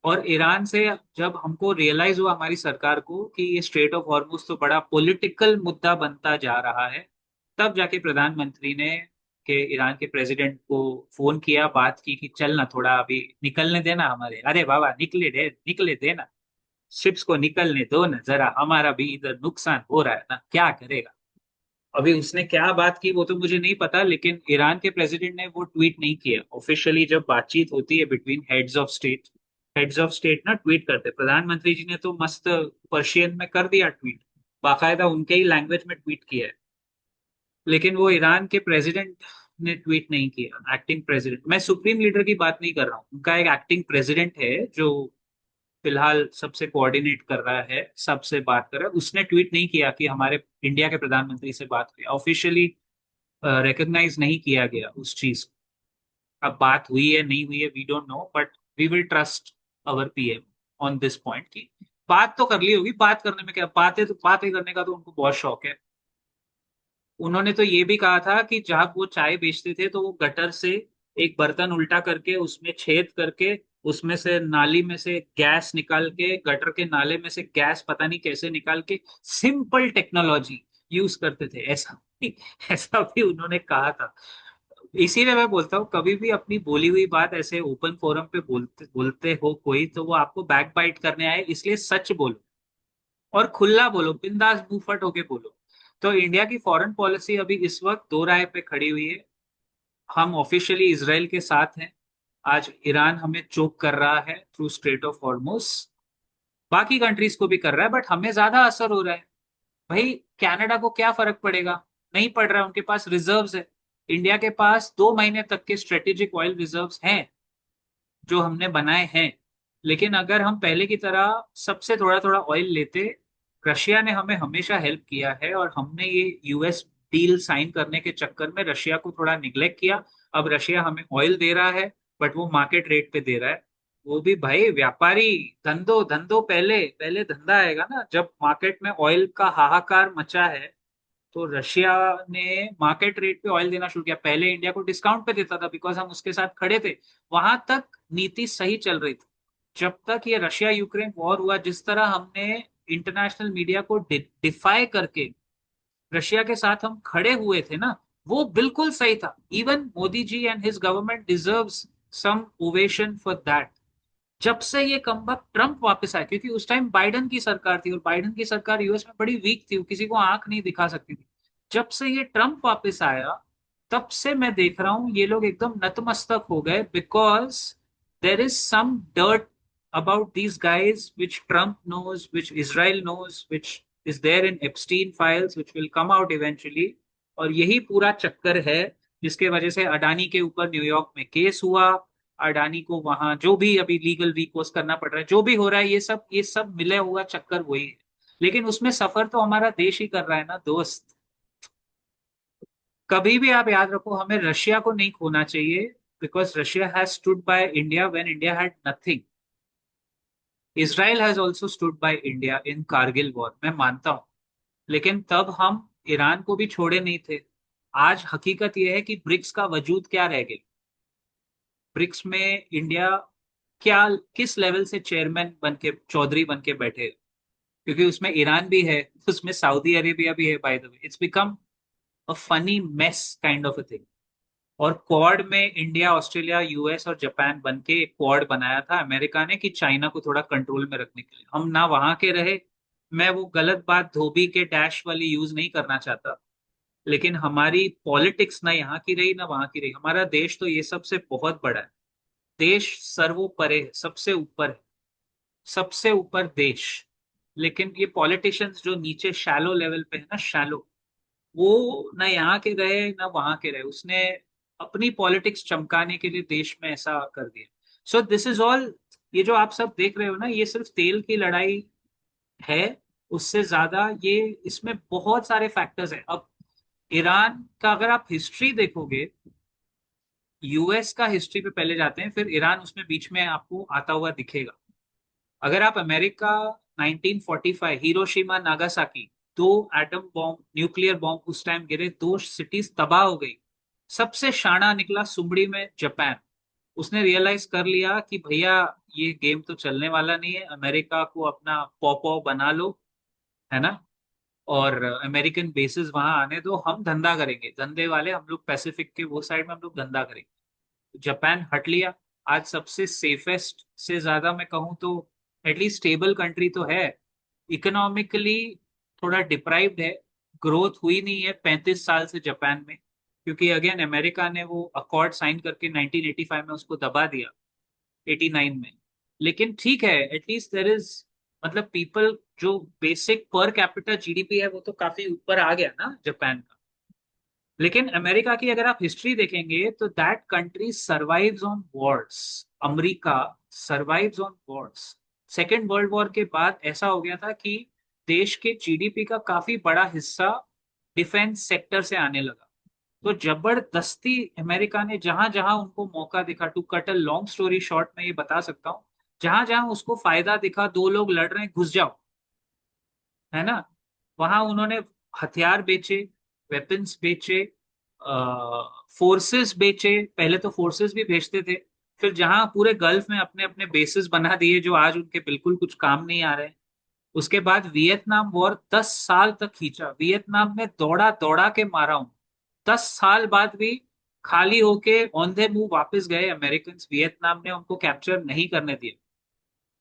और ईरान से जब हमको रियलाइज हुआ हमारी सरकार को कि ये स्ट्रेट ऑफ हॉर्मुज तो बड़ा पॉलिटिकल मुद्दा बनता जा रहा है, तब जाके प्रधानमंत्री ने के ईरान के प्रेसिडेंट को फोन किया, बात की कि चल ना थोड़ा अभी निकलने देना हमारे, अरे बाबा निकले देना, शिप्स को निकलने दो ना जरा, हमारा भी इधर नुकसान हो रहा है ना, क्या करेगा। अभी उसने क्या बात की वो तो मुझे नहीं पता, लेकिन ईरान के प्रेसिडेंट ने वो ट्वीट नहीं किया ऑफिशियली। जब बातचीत होती है बिटवीन हेड्स ऑफ स्टेट ना ट्वीट करते, प्रधानमंत्री जी ने तो मस्त पर्शियन में कर दिया ट्वीट, बाकायदा उनके ही लैंग्वेज में ट्वीट किया है। लेकिन वो ईरान के प्रेसिडेंट ने ट्वीट नहीं किया, एक्टिंग प्रेसिडेंट। मैं सुप्रीम लीडर की बात नहीं कर रहा हूँ, उनका एक एक्टिंग प्रेसिडेंट है जो फिलहाल सबसे कोऑर्डिनेट कर रहा है, सबसे बात कर रहा है। उसने ट्वीट नहीं किया कि हमारे इंडिया के प्रधानमंत्री से बात हुई, ऑफिशियली रिकॉग्नाइज नहीं किया गया उस चीज को। अब बात हुई है नहीं हुई है we don't know, but we will trust our PM on this point की बात तो कर ली होगी। बात करने में क्या, बातें करने का तो उनको बहुत शौक है। उन्होंने तो ये भी कहा था कि जब वो चाय बेचते थे तो वो गटर से एक बर्तन उल्टा करके उसमें छेद करके उसमें से नाली में से गैस निकाल के, गटर के नाले में से गैस पता नहीं कैसे निकाल के सिंपल टेक्नोलॉजी यूज करते थे, ऐसा भी उन्होंने कहा था। इसीलिए मैं बोलता हूँ कभी भी अपनी बोली हुई बात ऐसे ओपन फोरम पे बोलते बोलते हो कोई, तो वो आपको बैक बाइट करने आए, इसलिए सच बोलो और खुला बोलो, बिंदास मुंहफट होके बोलो। तो इंडिया की फॉरेन पॉलिसी अभी इस वक्त दो राय पे खड़ी हुई है। हम ऑफिशियली इसराइल के साथ हैं। आज ईरान हमें चोक कर रहा है थ्रू स्ट्रेट ऑफ हॉर्मुज, बाकी कंट्रीज को भी कर रहा है, बट हमें ज्यादा असर हो रहा है। भाई कनाडा को क्या फर्क पड़ेगा, नहीं पड़ रहा है, उनके पास रिजर्व्स है। इंडिया के पास 2 महीने तक के स्ट्रेटेजिक ऑयल रिजर्व्स हैं जो हमने बनाए हैं। लेकिन अगर हम पहले की तरह सबसे थोड़ा थोड़ा ऑयल लेते, रशिया ने हमें हमेशा हेल्प किया है और हमने ये यूएस डील साइन करने के चक्कर में रशिया को थोड़ा निग्लेक्ट किया। अब रशिया हमें ऑयल दे रहा है, बट वो मार्केट रेट पे दे रहा है। वो भी भाई व्यापारी, धंधो धंधो पहले पहले धंधा आएगा ना। जब मार्केट में ऑयल का हाहाकार मचा है तो रशिया ने मार्केट रेट पे ऑयल देना शुरू किया। पहले इंडिया को डिस्काउंट पे देता था बिकॉज हम उसके साथ खड़े थे, वहां तक नीति सही चल रही थी। जब तक ये रशिया यूक्रेन वॉर हुआ, जिस तरह हमने इंटरनेशनल मीडिया को डिफाई करके रशिया के साथ हम खड़े हुए थे ना, वो बिल्कुल सही था। Even Modi ji and his government deserves some ovation for that. जब से ये कमबैक ट्रम्प वापस आया, क्योंकि उस टाइम बाइडन की सरकार थी और बाइडन की सरकार यूएस में बड़ी वीक थी, वो किसी को आंख नहीं दिखा सकती थी। जब से ये ट्रम्प वापस आया तब से मैं देख रहा हूं ये लोग एकदम नतमस्तक हो गए, because there is some dirt about these guys which Trump knows, which Israel knows, which is there in Epstein files, which will come out eventually। और यही पूरा चक्कर है जिसके वजह से अडानी के ऊपर न्यूयॉर्क में केस हुआ, अडानी को वहां जो भी अभी लीगल रिकोर्स करना पड़ रहा है, जो भी हो रहा है, ये सब मिले हुआ चक्कर वही है। लेकिन उसमें सफर तो हमारा देश ही कर रहा है ना दोस्त। कभी भी आप याद रखो, हमें रशिया को नहीं खोना चाहिए, because Russia has stood by India when India had nothing. Israel has also stood by India in Kargil war, मैं मानता हूं। लेकिन तब हम ईरान को भी छोड़े नहीं थे। आज हकीकत यह है कि ब्रिक्स का वजूद क्या रह गया। ब्रिक्स में इंडिया क्या किस लेवल से चेयरमैन बन के, चौधरी बन के बैठे, क्योंकि उसमें ईरान भी है, उसमें सऊदी अरेबिया भी है, by the way it's become a funny mess kind of a thing. और क्वाड में इंडिया, ऑस्ट्रेलिया, यूएस और जापान बन के एक क्वाड बनाया था अमेरिका ने, कि चाइना को थोड़ा कंट्रोल में रखने के लिए। हम ना वहां के रहे, मैं वो गलत बात धोबी के डैश वाली यूज नहीं करना चाहता, लेकिन हमारी पॉलिटिक्स ना यहाँ की रही ना वहां की रही। हमारा देश तो ये सबसे बहुत बड़ा है, देश सर्वोपरि है, सबसे ऊपर है, सबसे ऊपर देश। लेकिन ये पॉलिटिशियंस जो नीचे शैलो लेवल पे है ना, शैलो, वो ना यहाँ के रहे ना वहां के रहे, उसने अपनी पॉलिटिक्स चमकाने के लिए देश में ऐसा कर दिया। सो दिस इज ऑल, ये जो आप सब देख रहे हो ना, ये सिर्फ तेल की लड़ाई है, उससे ज्यादा ये, इसमें बहुत सारे फैक्टर्स हैं। अब ईरान का अगर आप हिस्ट्री देखोगे, यूएस का हिस्ट्री पे पहले जाते हैं, फिर ईरान उसमें बीच में आपको आता हुआ दिखेगा। अगर आप अमेरिका, 1945 हिरोशिमा नागासाकी, दो एटम बॉम्ब, न्यूक्लियर बॉम्ब उस टाइम गिरे, दो सिटीज तबाह हो गई। सबसे शाना निकला सुमड़ी में जापान। उसने रियलाइज कर लिया कि भैया ये गेम तो चलने वाला नहीं है, अमेरिका को अपना पॉपो बना लो, है ना, और अमेरिकन बेसिस वहां आने दो, हम धंधा करेंगे, धंधे वाले हम लोग, पैसिफिक के वो साइड में हम लोग धंधा करेंगे। जापान हट लिया। आज सबसे सेफेस्ट से ज्यादा मैं कहूँ तो एटलीस्ट स्टेबल कंट्री तो है। इकोनॉमिकली थोड़ा डिप्राइव्ड है, ग्रोथ हुई नहीं है 35 साल से जापान में, क्योंकि अगेन अमेरिका ने वो अकॉर्ड साइन करके 1985 में उसको दबा दिया, 89 में। लेकिन ठीक है, एटलीस्ट देर इज, मतलब पीपल, जो बेसिक पर कैपिटा जीडीपी है वो तो काफी ऊपर आ गया ना जापान का। लेकिन अमेरिका की अगर आप हिस्ट्री देखेंगे तो that country survives on Wars. America survives on Wars. Second world war के बाद ऐसा हो गया था कि देश के जीडीपी का काफी बड़ा हिस्सा डिफेंस सेक्टर से आने लगा। तो जबरदस्ती अमेरिका ने जहां जहां उनको मौका दिखा, to cut a long story short में ये बता सकता हूँ, जहां जहां उसको फायदा दिखा, दो लोग लड़ रहे हैं, घुस जाओ, है ना, वहां उन्होंने हथियार बेचे, वेपन्स बेचे, फोर्सेस बेचे। पहले तो फोर्सेस भी भेजते थे, फिर जहां पूरे गल्फ में अपने अपने बेसिस बना दिए जो आज उनके बिल्कुल कुछ काम नहीं आ रहे हैं। उसके बाद वियतनाम वॉर 10 साल तक खींचा, वियतनाम में दौड़ा दौड़ा के मारा हूं। 10 साल बाद भी खाली होके ऑन द मूव वापस गए अमेरिकन, वियतनाम ने उनको कैप्चर नहीं करने दिया।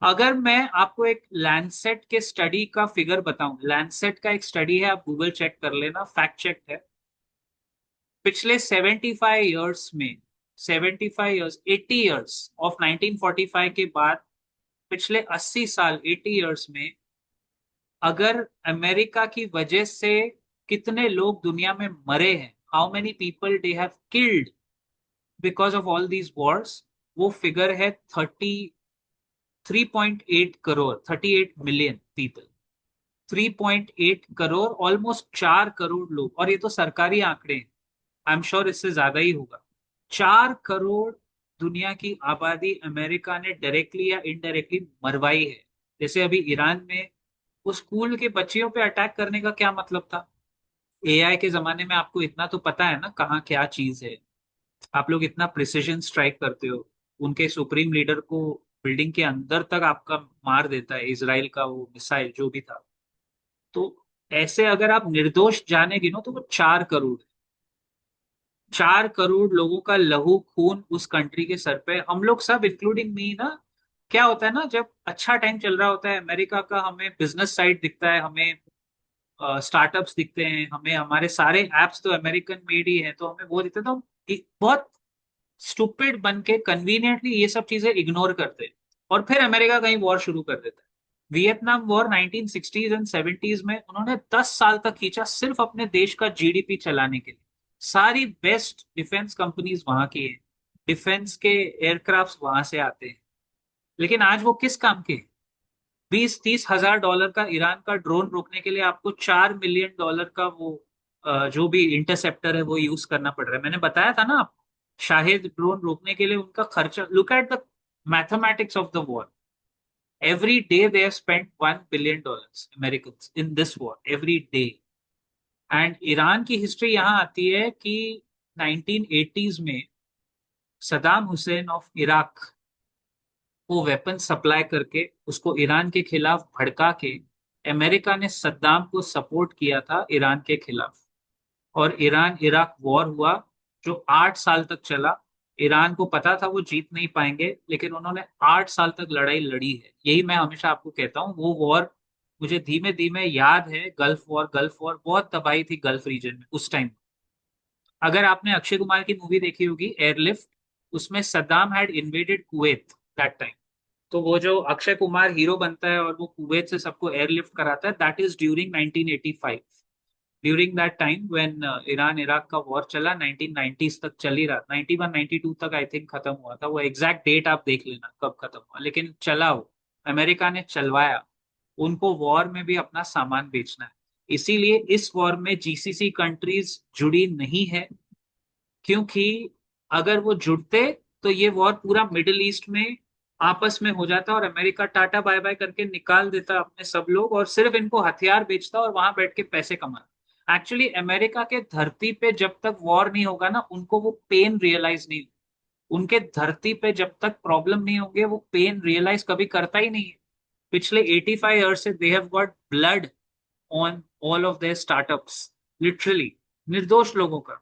अगर मैं आपको एक लैंडसेट के स्टडी का फिगर बताऊं, लैंडसेट का एक स्टडी है, आप गूगल चेक कर लेना, फैक्ट चेक है। पिछले 75 इयर्स में, 75 इयर्स, 80 इयर्स ऑफ 1945 के बाद, पिछले 80 साल, 80 इयर्स में, अगर अमेरिका की वजह से कितने लोग दुनिया में मरे हैं, how many people they have killed because of all these Wars, वो फिगर है 3.8 crore, 38 million people. 3.8 crore, almost 4 crore लोग, और ये तो सरकारी आंकड़े हैं, आई एम श्योर इससे ज्यादा ही होगा। 4 करोड़ दुनिया की आबादी अमेरिका ने डायरेक्टली या इनडायरेक्टली मरवाई है। जैसे अभी ईरान में वो स्कूल के बच्चियों पे अटैक करने का क्या मतलब था? एआई के जमाने में आपको इतना तो पता है ना कहाँ क्या चीज है, आप लोग इतना प्रिसिजन स्ट्राइक करते हो। उनके सुप्रीम लीडर को बिल्डिंग के अंदर तक आपका मार देता है इसराइल का वो मिसाइल जो भी था। तो ऐसे अगर आप निर्दोष जाने गिनो तो वो 4 करोड़, 4 करोड़ लोगों का लहू खून उस कंट्री के सर पे, हम लोग सब इंक्लूडिंग मी ना। क्या होता है ना, जब अच्छा टाइम चल रहा होता है अमेरिका का, हमें बिजनेस साइड दिखता है, हमें स्टार्टअप्स दिखते हैं, हमें हमारे सारे एप्स तो अमेरिकन मेड ही हैं, तो हमें वो दिखता है, तो हम बहुत स्टूपिड बन के कन्वीनियंटली ये सब चीजें इग्नोर करते हैं। और फिर अमेरिका कहीं वॉर शुरू कर देता है। Vietnam war 1960s and 70s में उन्होंने 10 साल तक खींचा, सिर्फ अपने देश का जीडीपी चलाने के लिए। सारी बेस्ट डिफेंस कंपनीज वहां की है, डिफेंस के एयरक्राफ्ट वहां से आते हैं। लेकिन आज वो किस काम के? 20-30 हजार डॉलर का ईरान का ड्रोन रोकने के लिए आपको $4 मिलियन का वो जो भी इंटरसेप्टर है वो यूज करना पड़ रहा है। मैंने बताया था ना आपको, शाहिद ड्रोन रोकने के लिए उनका खर्चा, look at the mathematics of the war. Every day they have spent $1 billion American in this war, every day. And Iran की हिस्ट्री यहाँ आती है कि 1980s में सदाम हुसैन ऑफ इराक को वेपन सप्लाई करके उसको ईरान के खिलाफ भड़का के अमेरिका ने सद्दाम को सपोर्ट किया था ईरान के खिलाफ। और ईरान इराक वॉर हुआ जो 8 साल तक चला। ईरान को पता था वो जीत नहीं पाएंगे, लेकिन उन्होंने 8 साल तक लड़ाई लड़ी है। यही मैं हमेशा आपको कहता हूँ, वो वॉर मुझे धीमे धीमे याद है। गल्फ वॉर, गल्फ वॉर बहुत तबाही थी गल्फ रीजन में उस टाइम। अगर आपने अक्षय कुमार की मूवी देखी होगी एयरलिफ्ट, उसमें Saddam had invaded Kuwait that time. तो वो जो अक्षय कुमार हीरो बनता है और वो कुवैत से सबको एयरलिफ्ट कराता है, that is during 1985। During that time when Iran Iraq का वॉर चला, 1990s तक चल ही रहा, 91 92 तक आई थिंक खत्म हुआ था। वो एग्जैक्ट डेट आप देख लेना कब खत्म हुआ, लेकिन चला वो, अमेरिका ने चलवाया। उनको वॉर में भी अपना सामान बेचना है। इसीलिए इस वॉर में जीसीसी कंट्रीज जुड़ी नहीं है, क्योंकि अगर वो जुड़ते तो ये वॉर पूरा मिडिल ईस्ट में आपस में हो जाता और अमेरिका टाटा बाय बाय करके निकाल देता अपने सब लोग, और सिर्फ इनको हथियार बेचता और वहां बैठ के पैसे कमाता। एक्चुअली अमेरिका के धरती पे जब तक वॉर नहीं होगा ना, उनको वो पेन रियलाइज नहीं, उनके धरती पे जब तक प्रॉब्लम नहीं होंगे वो पेन रियलाइज कभी करता ही नहीं है। पिछले 85 ईयर्स से they have got blood on all of their startups, literally, निर्दोष लोगों का।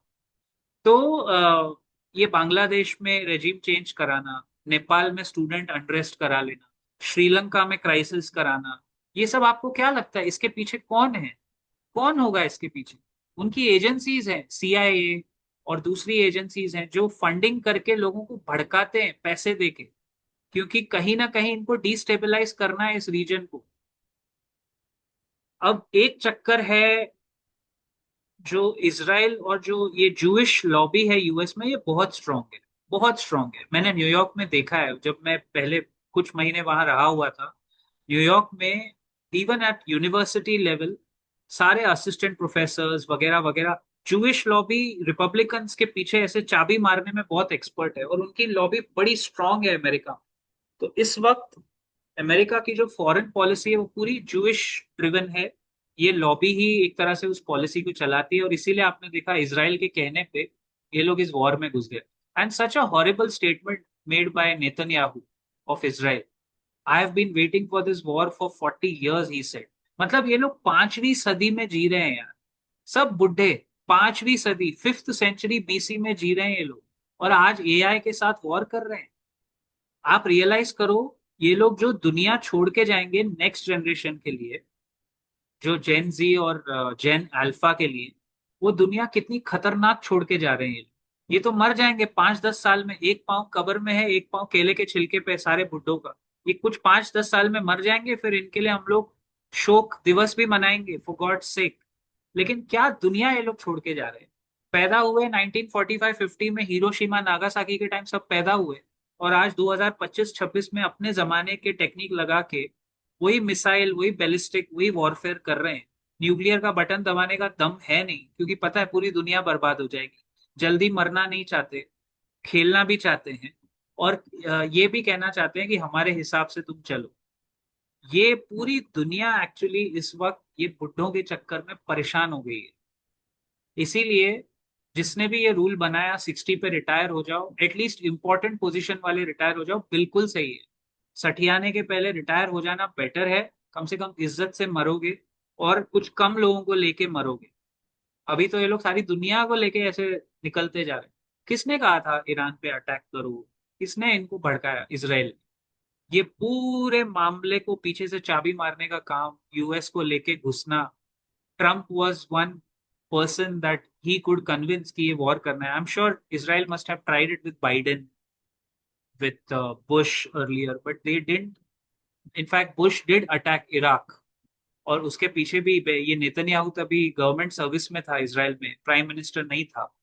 तो ये बांग्लादेश में रेजिम चेंज कराना, नेपाल में स्टूडेंट अनरेस्ट करा लेना, श्रीलंका में क्राइसिस कराना, ये सब आपको क्या लगता है इसके पीछे कौन है? कौन होगा इसके पीछे? उनकी एजेंसीज हैं, सीआईए और दूसरी एजेंसीज हैं जो फंडिंग करके लोगों को भड़काते हैं पैसे देके, क्योंकि कहीं ना कहीं इनको डिस्टेबलाइज करना है इस रीजन को। अब एक चक्कर है, जो इसराइल और जो ये जूइश लॉबी है यूएस में, ये बहुत स्ट्रांग है, बहुत स्ट्रांग है। मैंने न्यूयॉर्क में देखा है, जब मैं पहले कुछ महीने वहां रहा हुआ था न्यूयॉर्क में। इवन एट यूनिवर्सिटी लेवल सारे असिस्टेंट प्रोफेसर्स वगैरह वगैरह, जूइश लॉबी रिपब्लिकन्स के पीछे ऐसे चाबी मारने में बहुत एक्सपर्ट है, और उनकी लॉबी बड़ी स्ट्रांग है अमेरिका में। तो इस वक्त अमेरिका की जो फॉरेन पॉलिसी है वो पूरी जूइश ड्रिवन है। ये लॉबी ही एक तरह से उस पॉलिसी को चलाती है, और इसीलिए आपने देखा इसराइल के कहने पे ये लोग इस वॉर में घुस गए। And such a horrible statement made by Netanyahu of Israel, I have been waiting for this war for 40 years, he said. मतलब ये लोग 5वीं सदी में जी रहे हैं यार, सब बुढ़े। 5वीं सदी, 5th century बीसी में जी रहे हैं ये लोग, और आज एआई के साथ वॉर कर रहे हैं। आप रियलाइज करो, ये लोग जो दुनिया छोड़ के जाएंगे नेक्स्ट जनरेशन के लिए, जो जेन जी और जेन अल्फा के लिए, वो दुनिया कितनी खतरनाक छोड़ के जा रहे हैं। ये तो मर जाएंगे 5-10 साल में, एक पाँव कब्र में है, एक पाँव केले के छिलके पे, सारे बुड्ढों का। ये कुछ 5-10 साल में मर जाएंगे, फिर इनके लिए हम लोग शोक दिवस भी मनाएंगे फॉर गॉड सेक। लेकिन क्या दुनिया ये लोग छोड़ के जा रहे हैं। पैदा हुए 1945-50 में, हिरोशिमा नागासाकी के टाइम सब पैदा हुए, और आज 2025-26 में अपने जमाने के टेक्निक लगा के वही मिसाइल, वही बैलिस्टिक, वही वॉरफेयर कर रहे हैं। न्यूक्लियर का बटन दबाने का दम है नहीं, क्योंकि पता है पूरी दुनिया बर्बाद हो जाएगी। जल्दी मरना नहीं चाहते, खेलना भी चाहते हैं, और ये भी कहना चाहते हैं कि हमारे हिसाब से तुम चलो। ये पूरी दुनिया एक्चुअली इस वक्त ये बुड्ढों के चक्कर में परेशान हो गई है। इसीलिए जिसने भी ये रूल बनाया 60 पे रिटायर हो जाओ, एटलीस्ट इंपॉर्टेंट पोजीशन वाले रिटायर हो जाओ, बिल्कुल सही है। सठियाने के पहले रिटायर हो जाना बेटर है। कम से कम इज्जत से मरोगे, और कुछ कम लोगों को लेके मरोगे। अभी तो ये लोग सारी दुनिया को लेके ऐसे निकलते जा रहे हैं। किसने कहा था ईरान पे अटैक करो? किसने इनको भड़काया? इसराइल। ये पूरे मामले को पीछे से चाबी मारने का काम, यूएस को लेके घुसना। Trump was one person that he could convince कि ये वॉर करना है। I am sure Israel must have tried it with Biden, with Bush earlier, but they didn't. In fact Bush did attack Iraq, और उसके पीछे भी ये नेतन्याहू तभी गवर्नमेंट सर्विस में था, इसराइल में प्राइम मिनिस्टर नहीं था,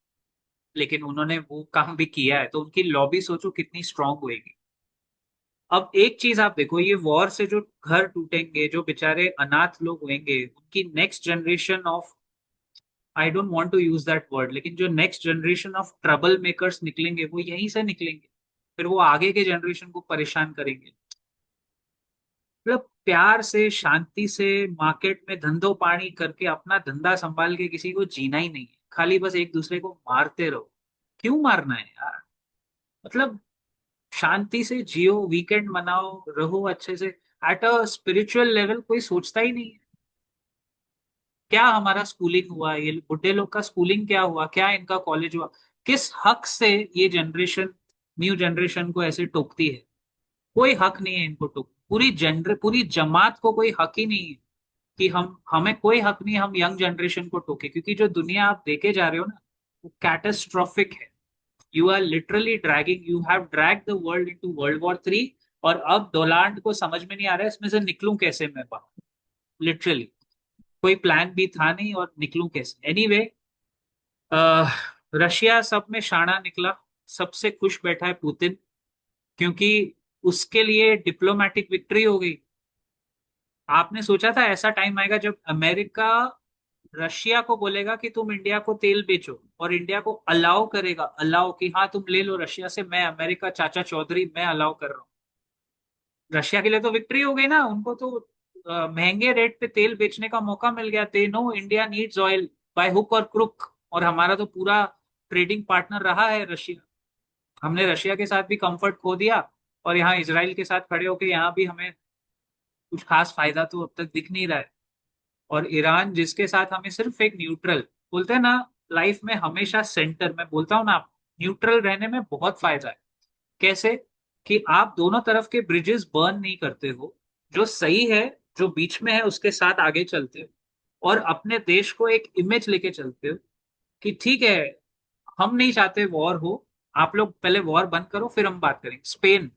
लेकिन उन्होंने वो काम भी किया है। तो उनकी लॉबी सोचो कितनी स्ट्रांग होएगी। अब एक चीज आप देखो, ये वॉर से जो घर टूटेंगे, जो बेचारे अनाथ लोग होंगे, उनकी next generation of, I don't want to use that word, लेकिन जो next generation of troublemakers निकलेंगे वो यहीं से निकलेंगे। फिर वो आगे के जनरेशन को परेशान करेंगे। मतलब प्यार से, शांति से, मार्केट में धंधो पानी करके अपना धंधा संभाल के किसी को जीना ही नहीं है, खाली बस एक दूसरे को मारते रहो। क्यों मारना है यार? मतलब शांति से जियो, वीकेंड मनाओ, रहो अच्छे से। एट अ स्पिरिचुअल लेवल कोई सोचता ही नहीं है। क्या हमारा स्कूलिंग हुआ, ये बुढ़े लोग का स्कूलिंग क्या हुआ, क्या इनका कॉलेज हुआ? किस हक से ये जनरेशन, न्यू जनरेशन को ऐसे टोकती है? कोई हक नहीं है इनको टोक, पूरी जमात को कोई हक ही नहीं है कि हम, हमें कोई हक नहीं हम यंग जनरेशन को टोके, क्योंकि जो दुनिया आप देखे जा रहे हो ना, वो कैटेस्ट्रोफिक है। You are literally dragging, you have drag the world into world war 3। और अब डोनाल्ड को समझ में नहीं आ रहा है इसमें से निकलूं कैसे मैं बाहर। लिटरली कोई प्लान भी था नहीं, और निकलूं कैसे? एनीवे, रशिया सब में शाना निकला। सबसे खुश बैठा है पुतिन, क्योंकि उसके लिए डिप्लोमेटिक विक्ट्री हो गई। आपने सोचा था ऐसा टाइम आएगा जब अमेरिका रशिया को बोलेगा कि तुम इंडिया को तेल बेचो, और इंडिया को अलाउ करेगा, अलाउ कि हाँ तुम ले लो रशिया से, मैं अमेरिका चाचा चौधरी मैं अलाउ कर रहा हूँ। रशिया के लिए तो विक्ट्री हो गई ना, उनको तो महंगे रेट पे तेल बेचने का मौका मिल गया। They know India needs oil by hook और क्रुक, और हमारा तो पूरा ट्रेडिंग पार्टनर रहा है रशिया। हमने रशिया के साथ भी कंफर्ट खो दिया, और यहाँ इसराइल के साथ खड़े होके यहाँ भी हमें कुछ खास फायदा तो अब तक दिख नहीं रहा है। और ईरान जिसके साथ हमें सिर्फ एक न्यूट्रल, बोलते हैं ना, लाइफ में हमेशा सेंटर, मैं बोलता हूँ ना, आप न्यूट्रल रहने में बहुत फायदा है। कैसे? कि आप दोनों तरफ के ब्रिजेस बर्न नहीं करते हो, जो सही है, जो बीच में है उसके साथ आगे चलते हो, और अपने देश को एक इमेज लेके चलते हो कि ठीक है, हम नहीं चाहते वॉर हो, आप लोग पहले वॉर बंद करो फिर हम बात करेंगे। स्पेन,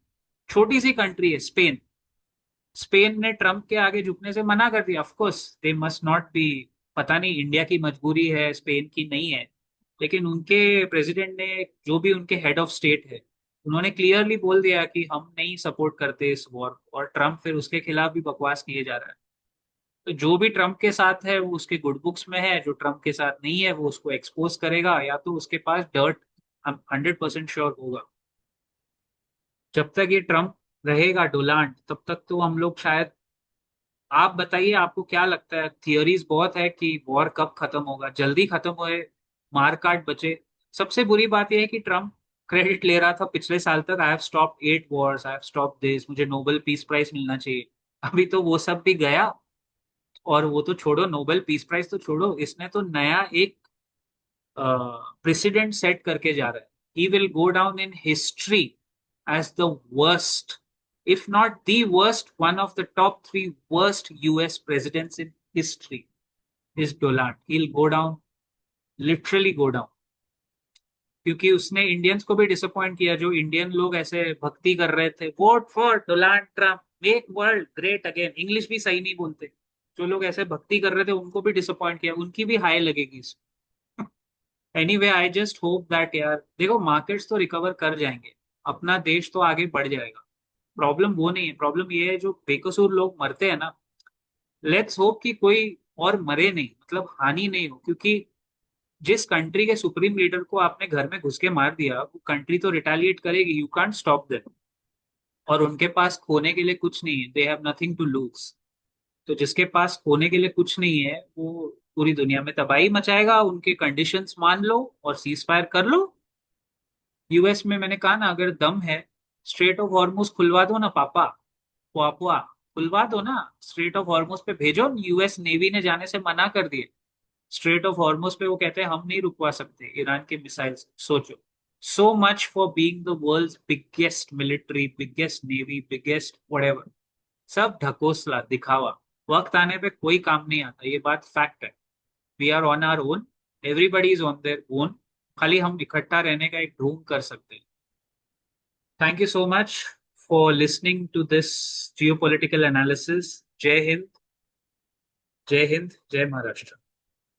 छोटी सी कंट्री है स्पेन, स्पेन ने ट्रम्प के आगे झुकने से मना कर दिया। Of course they must not be, पता नहीं इंडिया की मजबूरी है स्पेन की नहीं है, लेकिन उनके प्रेसिडेंट ने, जो भी उनके हेड ऑफ स्टेट है, उन्होंने क्लियरली बोल दिया कि हम नहीं सपोर्ट करते इस वॉर, और ट्रम्प फिर उसके खिलाफ भी बकवास किए जा रहा है। तो जो भी ट्रम्प के साथ है वो उसके गुड बुक्स में है, जो ट्रम्प के साथ नहीं है वो उसको एक्सपोज करेगा, या तो उसके पास डर्ट 100% श्योर होगा। जब तक ये ट्रम्प रहेगा डोलांड, तब तक तो हम लोग शायद, आप बताइए आपको क्या लगता है? थियरीज बहुत है कि वॉर कब खत्म होगा, जल्दी खत्म होए, मार काट बचे। सबसे बुरी बात यह है कि ट्रम्प क्रेडिट ले रहा था पिछले साल तक, I have stop 8 Wars, I have stop this, मुझे नोबेल पीस प्राइज मिलना चाहिए। अभी तो वो सब भी गया। और वो तो छोड़ो, नोबेल पीस प्राइज तो छोड़ो, इसने तो नया एक प्रेसिडेंट सेट करके जा रहा है। He will go down in history as the worst, if not the worst, one of the top 3 worst US presidents in history is Dolan. He'll go down, literally go down, क्योंकि उसने इंडियंस को भी डिसअपॉइंट किया। जो इंडियन लोग ऐसे भक्ति कर रहे थे, vote for Donald Trump, make world great again, English भी सही नहीं बोलते, जो लोग ऐसे भक्ति कर रहे थे उनको भी डिसअपॉइंट किया, उनकी भी हाई लगेगी। Anyway I just hope that, यार देखो मार्केट्स तो रिकवर कर जाएंगे, अपना देश तो आगे बढ़ जाएगा। प्रॉब्लम वो नहीं है, प्रॉब्लम ये है जो बेकसूर लोग मरते हैं ना। लेट्स होप कि कोई और मरे नहीं, मतलब हानि नहीं हो, क्योंकि जिस कंट्री के सुप्रीम लीडर को आपने घर में घुस के मार दिया, वो कंट्री तो रिटेलिएट करेगी, यू कांट स्टॉप देम। और उनके पास खोने के लिए कुछ नहीं है, they have nothing to lose. तो जिसके पास खोने के लिए कुछ नहीं है, वो पूरी दुनिया में तबाही मचाएगा। उनके कंडीशंस मान लो और सीज फायर कर लो। यूएस में मैंने कहा ना, अगर दम है, स्ट्रेट ऑफ हॉर्मुज खुलवा दो ना पापा, पापुआ, खुलवा दो ना, स्ट्रेट ऑफ हॉर्मुज पे भेजो। यूएस नेवी ने जाने से मना कर दिए स्ट्रेट ऑफ हॉर्मुज पे, वो कहते हैं हम नहीं रुकवा सकते ईरान के मिसाइल से। सोचो, so much for being the world's biggest military, biggest navy, biggest whatever. सब ढकोसला, दिखावा, वक्त आने पे कोई काम नहीं आता, ये बात फैक्ट है। We are on our own, everybody is on their own, खाली हम इकट्ठा रहने का एक ढूंढ कर सकते हैं। Thank you so much for listening to this geopolitical analysis. जय हिंद, जय हिंद, जय महाराष्ट्र।